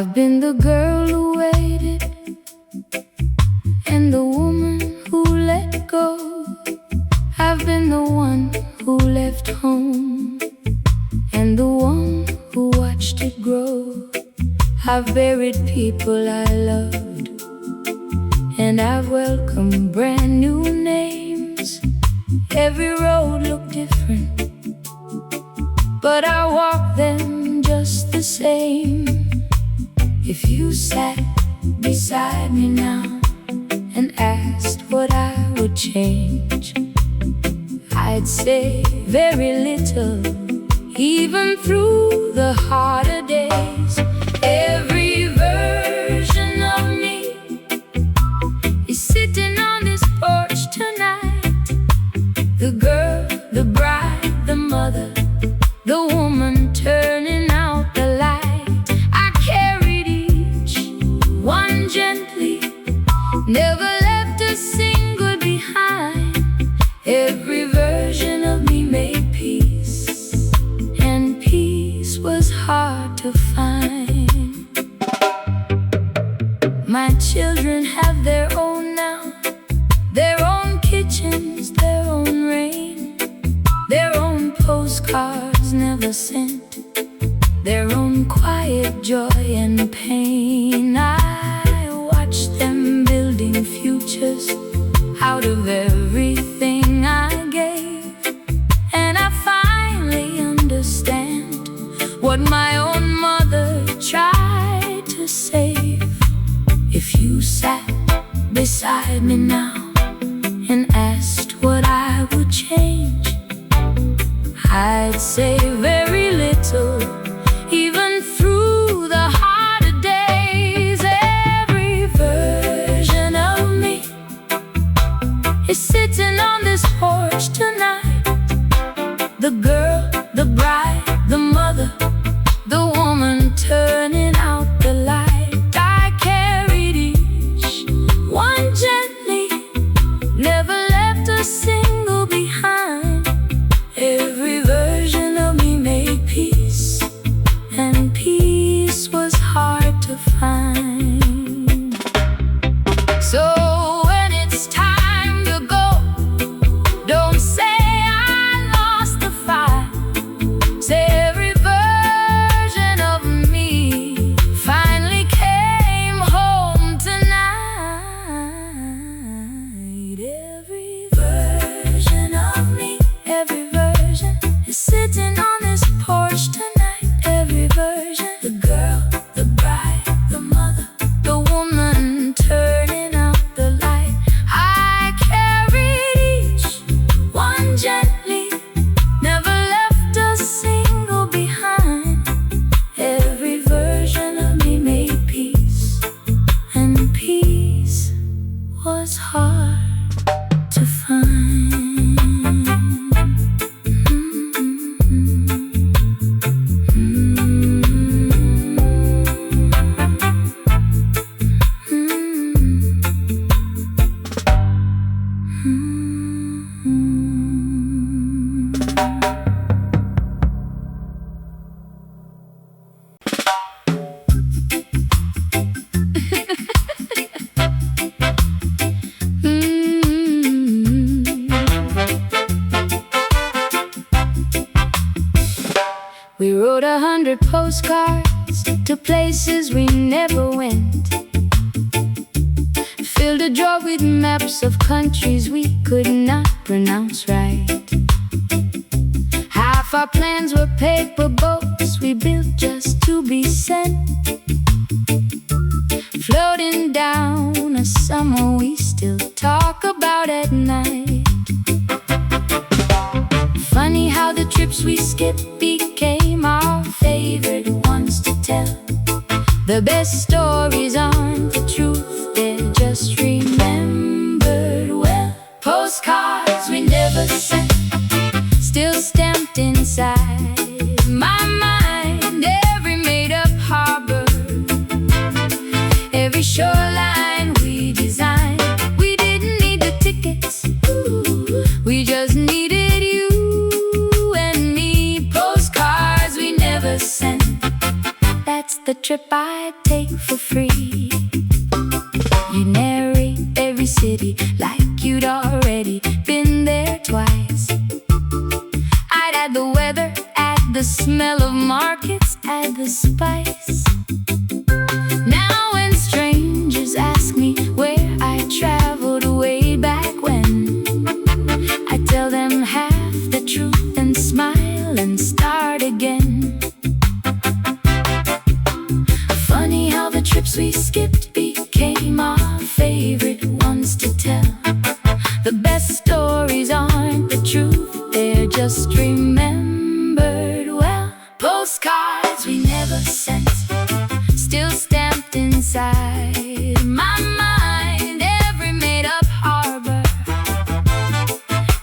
I've been the girl who waited and the woman who let go. I've been the one who left home and the one who watched it grow. I've buried people I loved and I've welcomed brand new names. Every road looked different, but I walk them just the same. If you sat beside me now and asked what I would change, I'd say very little, even through the harder days. Every version of me is sitting on this porch tonight. The girl, the bride, the mother, the woman turning out the light. I carried each one gently, never left a single behind. Every version of me made peace, and peace was hard to find. My children have their own now, their own kitchens, their own rain, their own postcards never sent, their own quiet joy and pain. I watch them building futures out of everything I gave, and I finally understand what my own mother tried to save. If you sat beside me now and asked what I would change, I'd say very little, even through the harder days. Every version of me is sitting on this porch tonight. The girl, the bride, the mother, the woman turning out the light. I carried each one gently, never left a single behind. Every version of me made peace, and peace was hard to find. So when it's time to go, don't say I lost the fight. Say every version of me finally came home tonight. Every version of me, every version is sitting on this porch tonight. Every version, the girl, the bride, the mother, the woman turning out the light. I carried each one gently, never left a single behind. Every version of me made peace, and peace was hard to find. We wrote 100 postcards to places we never went, filled a drawer with maps of countries we could not pronounce right. Half our plans were paper boats we built just to be sent, floating down a summer we still talk about at night. Funny how the trips we skipped became our favorite ones to tell. The best stories aren't the truth, they're just remembered well. Postcards we never sent, still stamped inside my mind. Every made-up harbor, every shoreline we designed. We didn't need the tickets, we just needed you and me. Postcards we never sent, that's That's the trip I take for free. You narrate every city like you'd already been there twice. I'd add the weather, add the smell of markets, add the spice. Now when strangers ask me where I traveled way back when, I tell them half the truth and smile and start again. Funny how the trips we skipped became our favorite ones to tell. The best stories aren't the truth, they're just remembered well. Postcards we never sent, still stamped inside my mind. Every made-up harbor,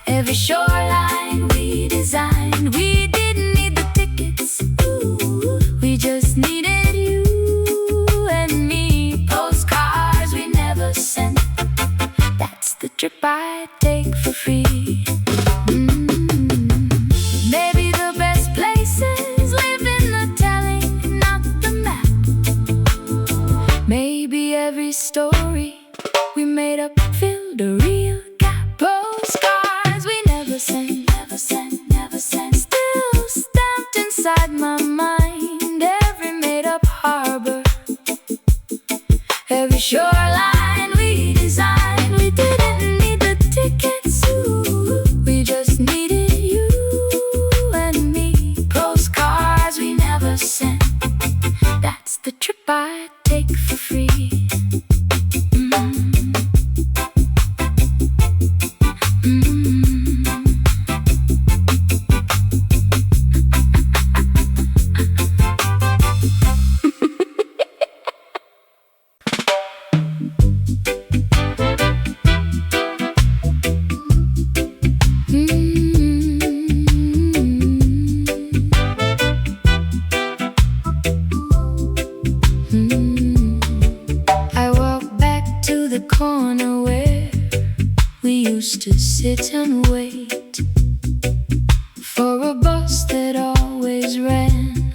every shoreline we designed. We didn't need the tickets, ooh, we just needed you and me. Postcards we never sent, that's the trip I take for free. Maybe the best places live in the telling, not the map. Maybe every story we made up filled a real gap. Postcards we never sent, never sent, never sent, still stamped inside my mind. Every made-up harbor, every shoreline we designed. We didn't need the tickets, ooh, we just needed you and me. Postcards we never sent, that's the trip I take for free. I walk back to the corner where we used to sit and wait for a bus that always ran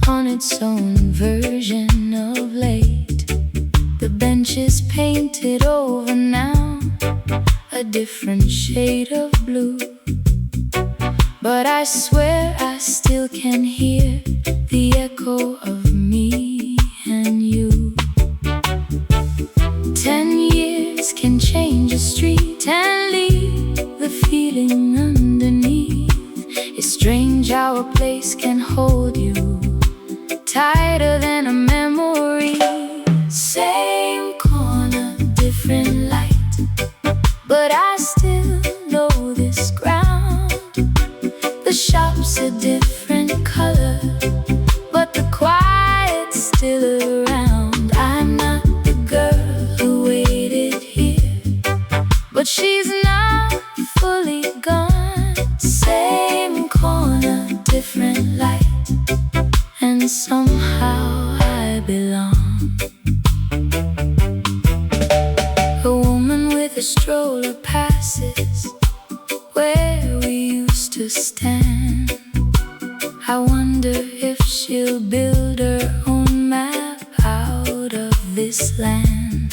on its own version of late. The bench is painted over now, a different shade of blue, but I swear I still can hear the echo of me and you. 10 years can change a street and leave the feeling underneath. It's strange how a place can hold you tighter than a memory. Same corner, different light, but I still know this ground. The shop's a different color, but the quiet's still around. I'm not the girl who waited here, but she's not fully gone. Same corner, different light, and somehow I belong. A woman with a stroller passes where we used to stand. I wonder if she'll build her own map out of this land.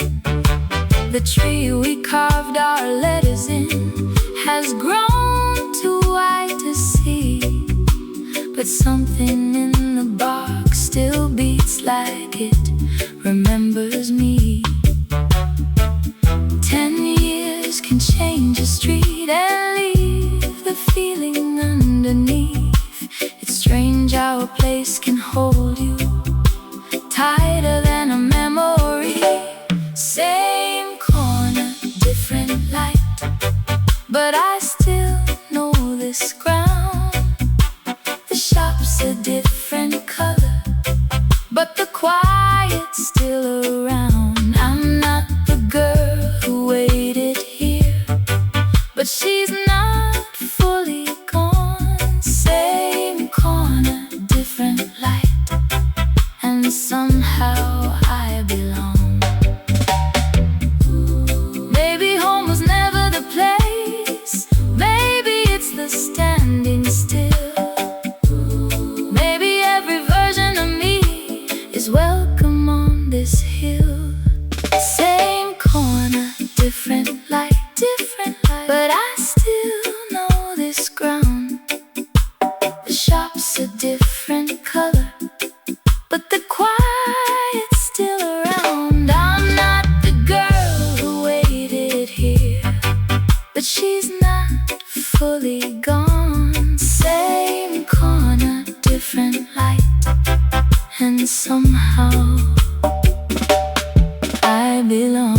The tree we carved our letters in has grown too wide to see, but something in the bark still beats like it remembers me. 10 years can change a street and leave the feeling underneath. It's strange how a place can hold you tighter than a memory. Same corner, different light, but I still know this ground. The shop's a different color, but the quiet's still around. I'm not the girl who waited here, but she's not fully gone. Same corner, different light, and somehow I belong. Maybe home was never the place, maybe it's the standing still. Maybe every version of me is welcome on this hill. Same corner, different light, but I still know this ground. The shop's a different color, but the quiet's still around. I'm not the girl who waited here, but she's not fully gone. Same corner, different light, and somehow I belong.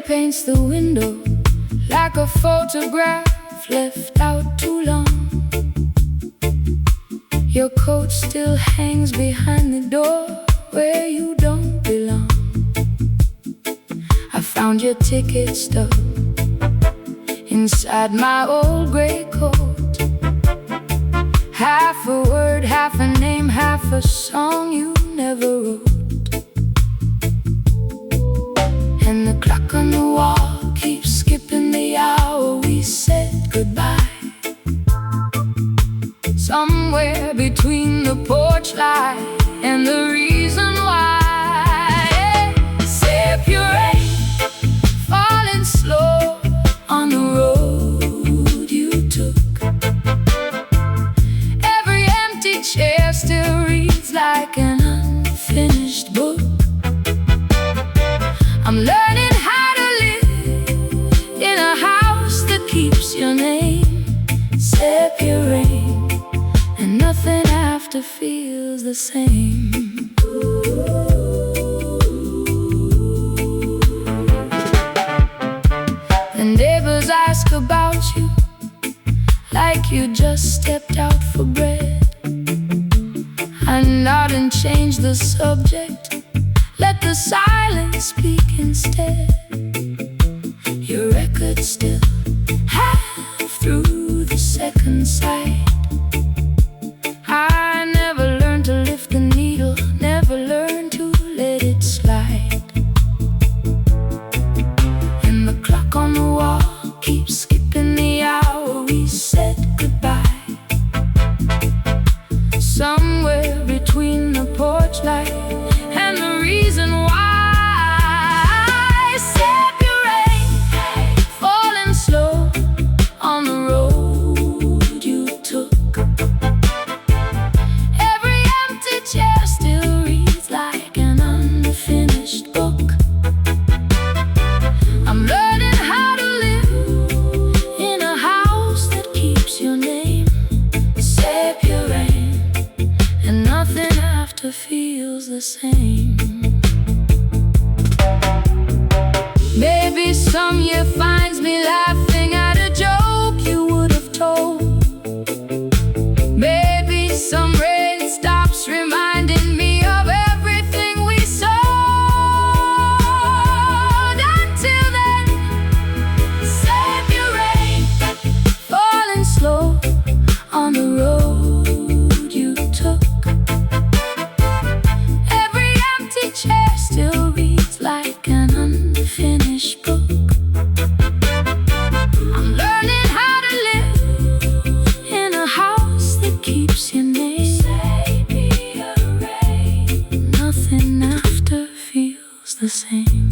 Paints the window like a photograph left out too long. Your coat still hangs behind the door where you don't belong. I found your ticket stub inside my old gray coat. Half a word, half a name, half a song you never wrote. And the clock on the wall keeps skipping the hour we said goodbye. Somewhere between the porch light and the reason why. Separate, falling slow on the road you took. Every empty chair still reads like an unfinished book. I'm learning how to live in a house that keeps your name. Separate, and nothing after feels the same. The neighbors ask about you like you just stepped out for bread. I nod and change the subject, let the silence speak instead. Your record still half through the second side. I never learned to lift the needle, never learned to let it slide. And the clock on the wall keeps skipping the hour we said goodbye. Somewhere between the porch light and the reason why. Separate, falling slow on the road you took. Every empty chair still reads like an unfinished book. I'm learning how to live in a house that keeps your name. Separate, and nothing after feels the same. Maybe some year finds me laughing at a joke you would have told. Maybe some rain stops reminding me of everything we sold. Until then, save your rain, falling slow on the road you took. Every empty chair still reads like an unfinished book. I'm learning how to live in a house that keeps your name. Nothing after feels the same.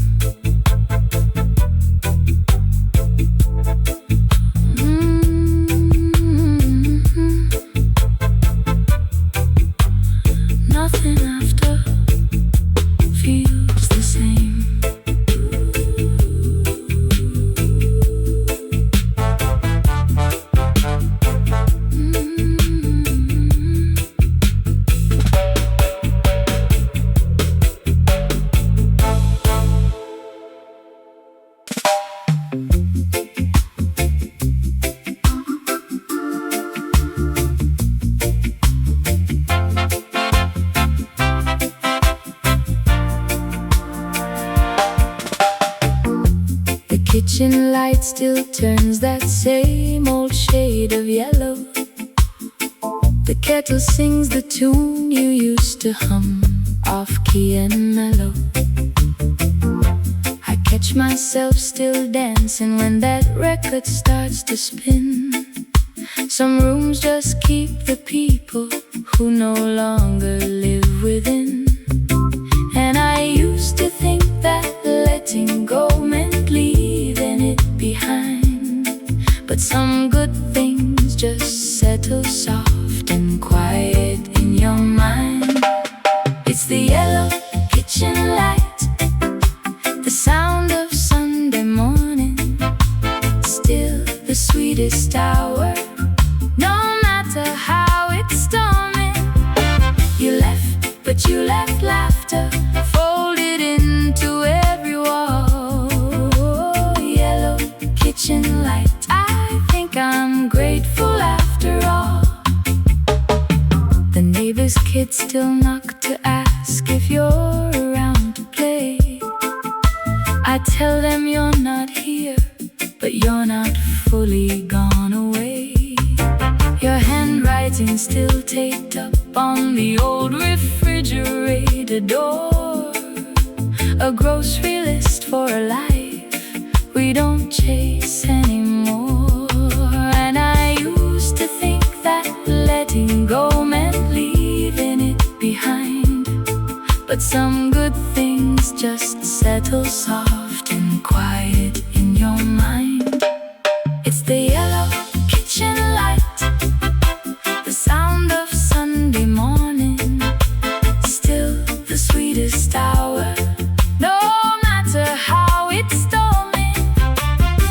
Nothing after feels the same. kitchen light still turns that same old shade of yellow. The kettle sings the tune you used to hum, off-key and mellow. I catch myself still dancing when that record starts to spin. Some rooms just keep the people who no longer live within. And I used to think that letting go meant leaving it behind, but some good things just settle soft and quiet in your mind. It's the yellow kitchen light, the sound of Sunday morning, still the sweetest hour, no matter how it's storming. You left, but you left laughter folded into every wall. Yellow kitchen light, I think I'm grateful after all. The neighbor's kids still knock to ask if you're around to play. I tell them you're not here, but you're not fully gone away. Your handwriting still taped up on the old refrigerator door, a grocery list for a life we don't chase anymore. And I used to think that letting go meant leaving it behind, but some good things just settle soft and quiet in your mind. It's the yellow kitchen light, the sound of Sunday morning, still the sweetest hour, no matter how it's storming.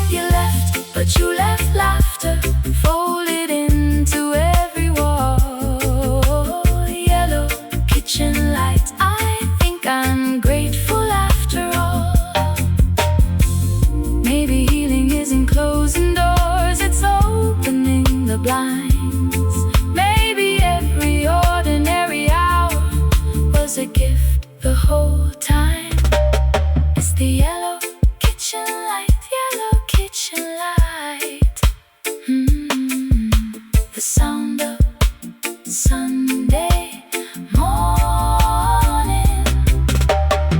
You left, but you left laughter folded into every wall. Yellow kitchen light, I think I'm grateful after all. Maybe healing isn't closing doors, it's opening the blinds. Maybe every ordinary hour was a gift the whole time. It's the yellow kitchen light, yellow kitchen light. The sound of Sunday morning,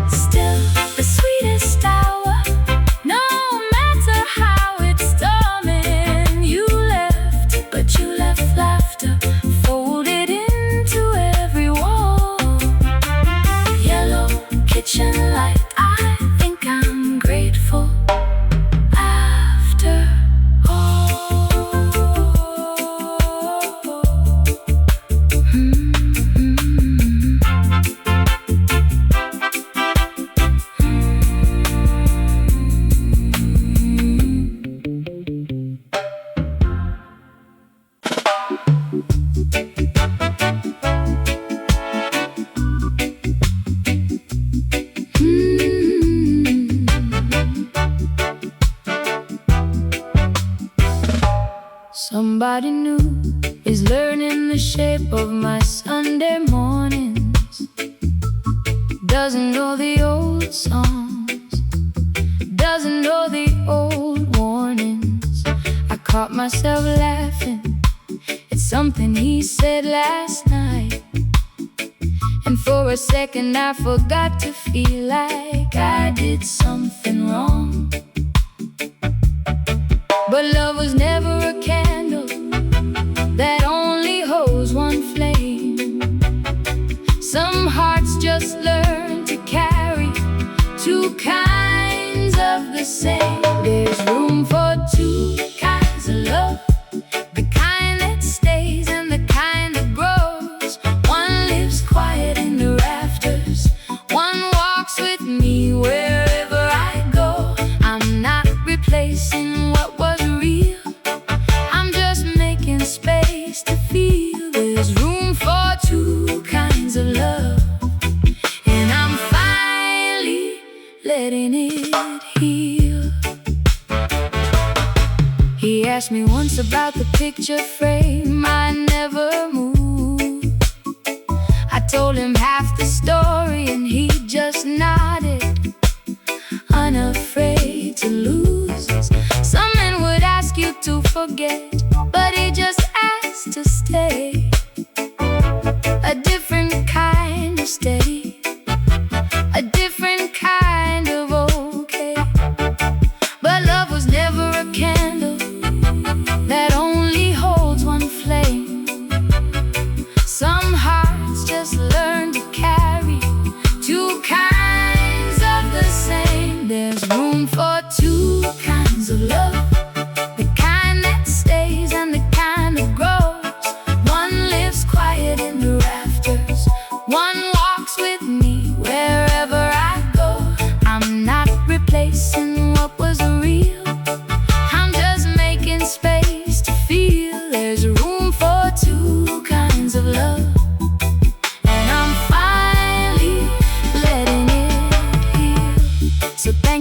still the sweetest hour, no matter how it's storming. You left, but you left laughter folded into every wall. Yellow kitchen light, I think I'm grateful after all. Somebody new is learning the shape of my Sunday mornings. Doesn't know the old songs, doesn't know the old warnings. I caught myself laughing at something he said last night, and for a second I forgot to feel like I did something wrong. But love was never a candle that only holds one flame. Some hearts just learn to carry two kinds of the same. There's room for two kinds of love, the kind that stays and the kind that grows. One lives quiet in the rafters, one walks with me wherever I go. I'm not replacing what was real, I'm just making space to feel. There's room for two kinds of love, and I'm finally letting it heal. He asked me once about the picture frame I never moved. I told him half the story and he just nodded, unafraid to lose.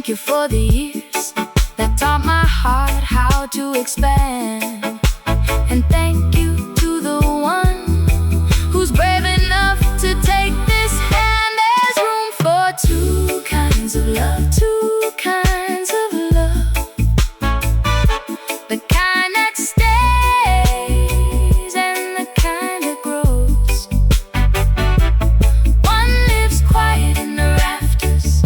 thank you for the years that taught my heart how to expand. And thank you to the one who's brave enough to take this hand. There's room for two kinds of love, two kinds of love. The kind that stays and the kind that grows. One lives quiet in the rafters,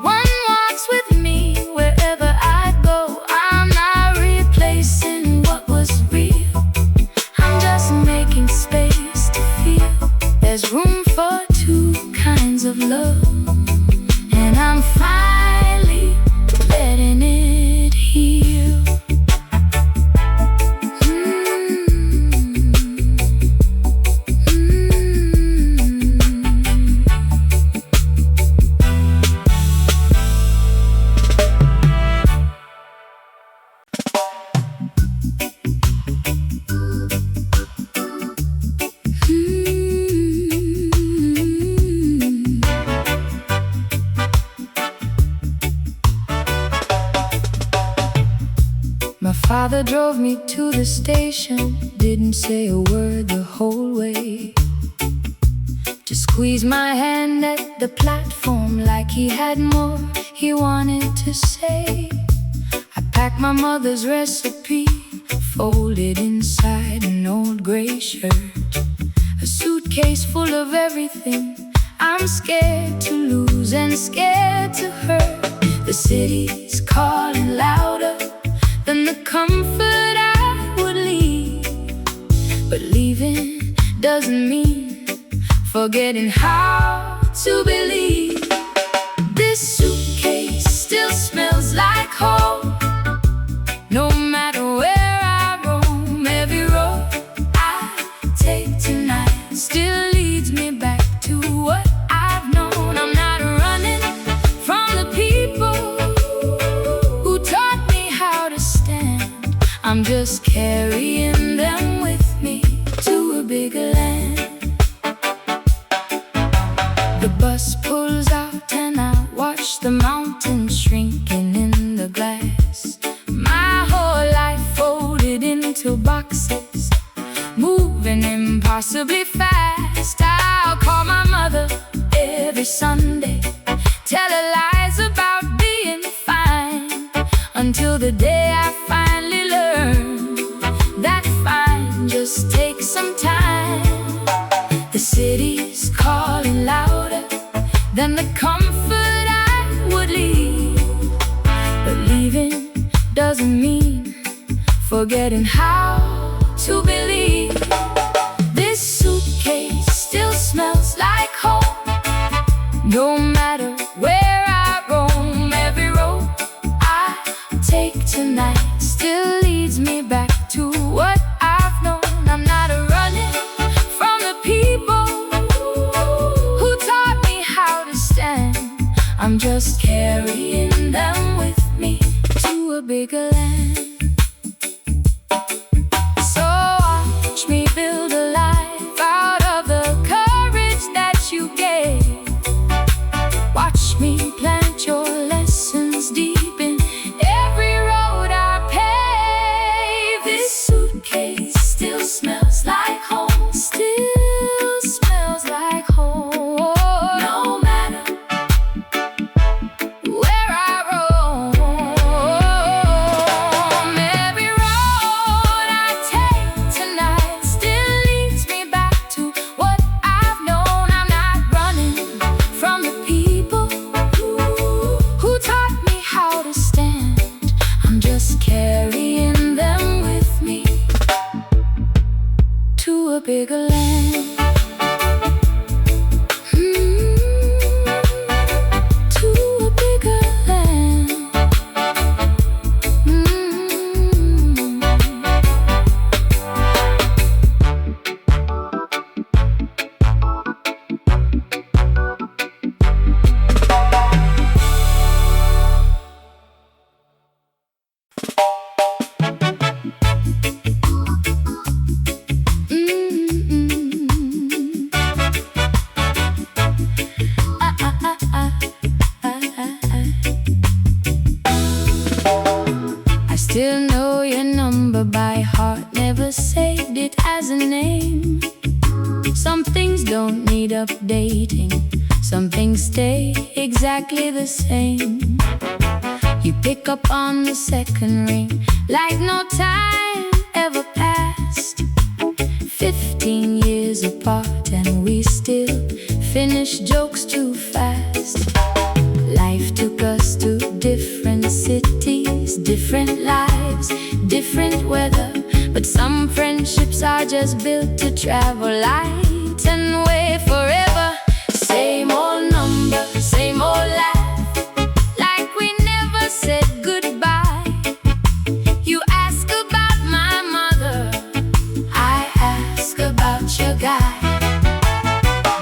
one walks with me wherever I go. I'm not replacing what was real, I'm just making space to feel. There's room for two kinds of love, and I'm finally letting it heal. My father drove me to the station, didn't say a word the whole way. Just squeezed my hand at the platform like he had more he wanted to say. I packed my mother's recipe, folded inside an old gray shirt. A suitcase full of everything I'm scared to lose and scared to hurt. The city's calling louder than the comfort I would leave. But leaving doesn't mean forgetting how to believe. This suitcase still smells like home, no matter where I roam. Every road I take tonight still leads me back to what I've known. I'm not running from the people who taught me how to stand, I'm just carrying them with me to a bigger land. The bus pulls out and I watch the mountains shrinking in the glass. My whole life folded into boxes, moving impossibly fast. I'll call my mother every Sunday, tell her lies about being fine, until the day I finally learn that fine just takes some time. The city's calling louder than the comfort I would leave. But leaving doesn't mean forgetting how to believe. This suitcase still smells like home, no matter where I roam. Every road I take tonight still leads me back to what I've known. I'm not running from the people who taught me how to stand, I'm just carrying them with me to a bigger land. So watch me build a life out of the courage that you gave. Watch me plant your lessons deep in every road I pave. This suitcase still smells like home, still smells like home, no matter where I roam. Every road I take tonight still leads me exactly the same. You pick up on the second ring like no time ever passed. 15 years apart and we still finish jokes too fast. Life took us to different cities, different lives, different weather. But some friendships are just built to travel light and way forever. Same old number, same old laugh, like we never said goodbye. You ask about my mother, I ask about your guy.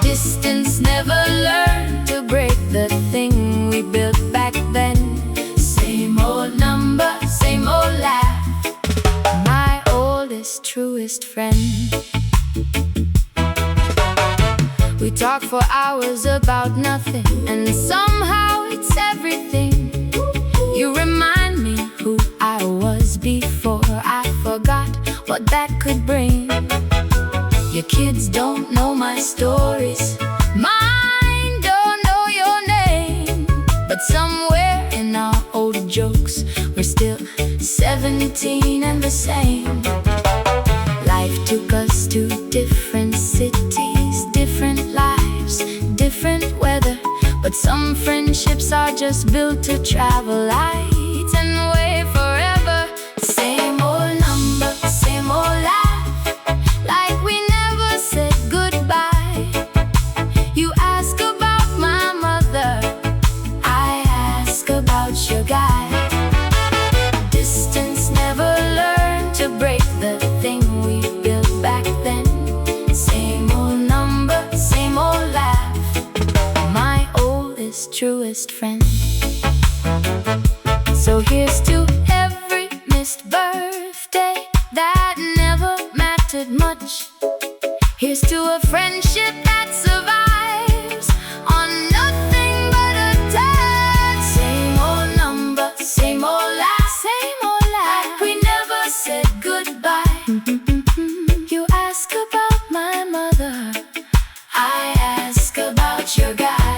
Distance never learned to break the thing we built back then. Same old number, same old laugh, my oldest, truest friend. We talk for hours about nothing, and somehow it's everything. You remind me who I was before I forgot what that could bring. Your kids don't know my stories, mine don't know your name. But somewhere in our old jokes, we're still 17 and the same. Life took us to different cities, different lives, different weather. But some friendships are just built to travel light and way forever. Same old number, same old laugh, like we never said goodbye. You ask about my mother, I ask about your guy. Distance never learned to break the thing we built back then. Same old number, same old laugh, my oldest, truest friend. So here's to every missed birthday that never mattered much. Here's to a friendship that survives on nothing but a touch. Same old number, same old laugh, same old laugh, like we never said goodbye. You ask about my mother, I ask about your guy.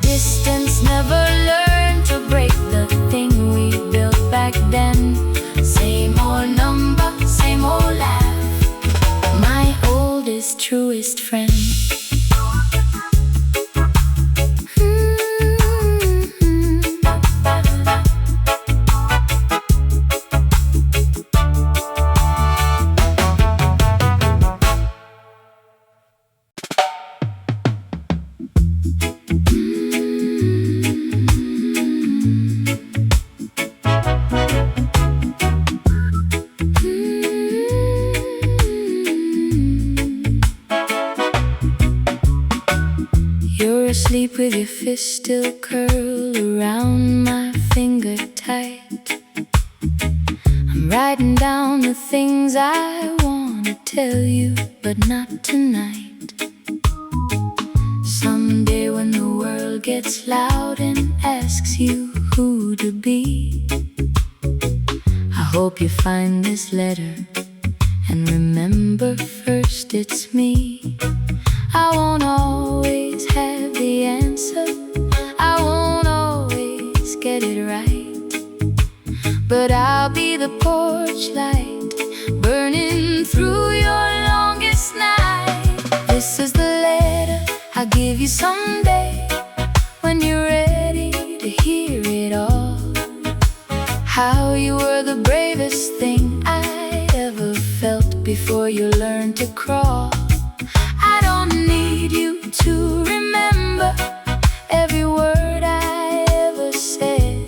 Distance never learned to break the thing we built back then. Same old number, same old laugh, my oldest, truest friend. You're asleep with your fist still curled around my finger tight. I'm writing down the things I wanna tell you, but not tonight. Someday when the world gets loud and asks you who to be, I hope you find this letter and remember first it's me. I won't always have the answer, I won't always get it right, but I'll be the porch light burning through your longest night. This is the letter I'll give you someday when you're ready to hear it all. How you were the bravest thing I ever felt before you learned to crawl. I don't need you to remember every word I ever said.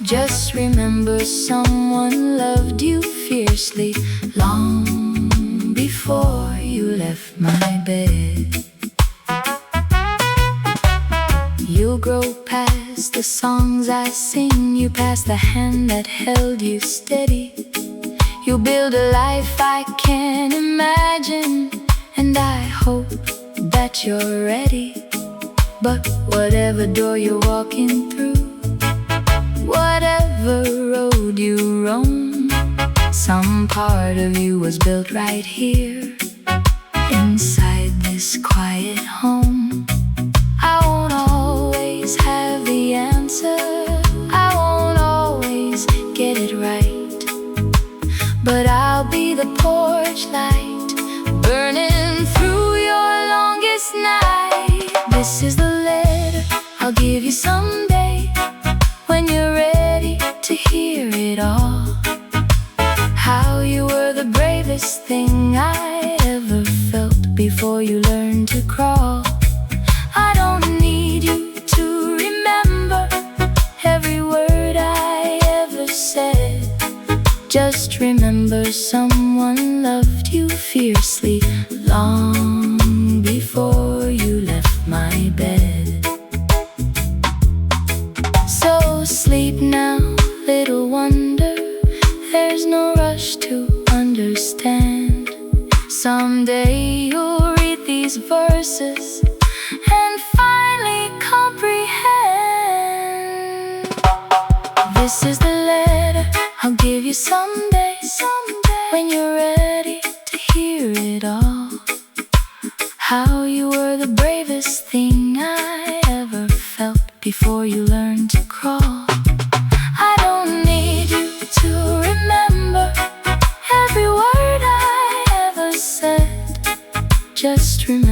Just remember someone loved you fiercely long before you left my bed. You'll grow past the songs I sing, you pass the hand that held you steady. You'll build a life I can't imagine, and I hope that you're ready. But whatever door you're walking through, whatever road you roam, some part of you was built right here, inside this quiet home. I won't always I'll give you someday when you're ready to hear it all. How you were the bravest thing I ever felt before you learned to crawl. I don't need you to remember every word I ever said. Just remember someone loved you fiercely long before you left my bed. So sleep now, little wonder, there's no rush to understand. Someday you'll read these verses and finally comprehend. This is the letter I'll give you someday, when you're ready to hear it all. How you were the bravest thing I ever felt before you learned to crawl. I don't need you to remember every word I ever said. Just remember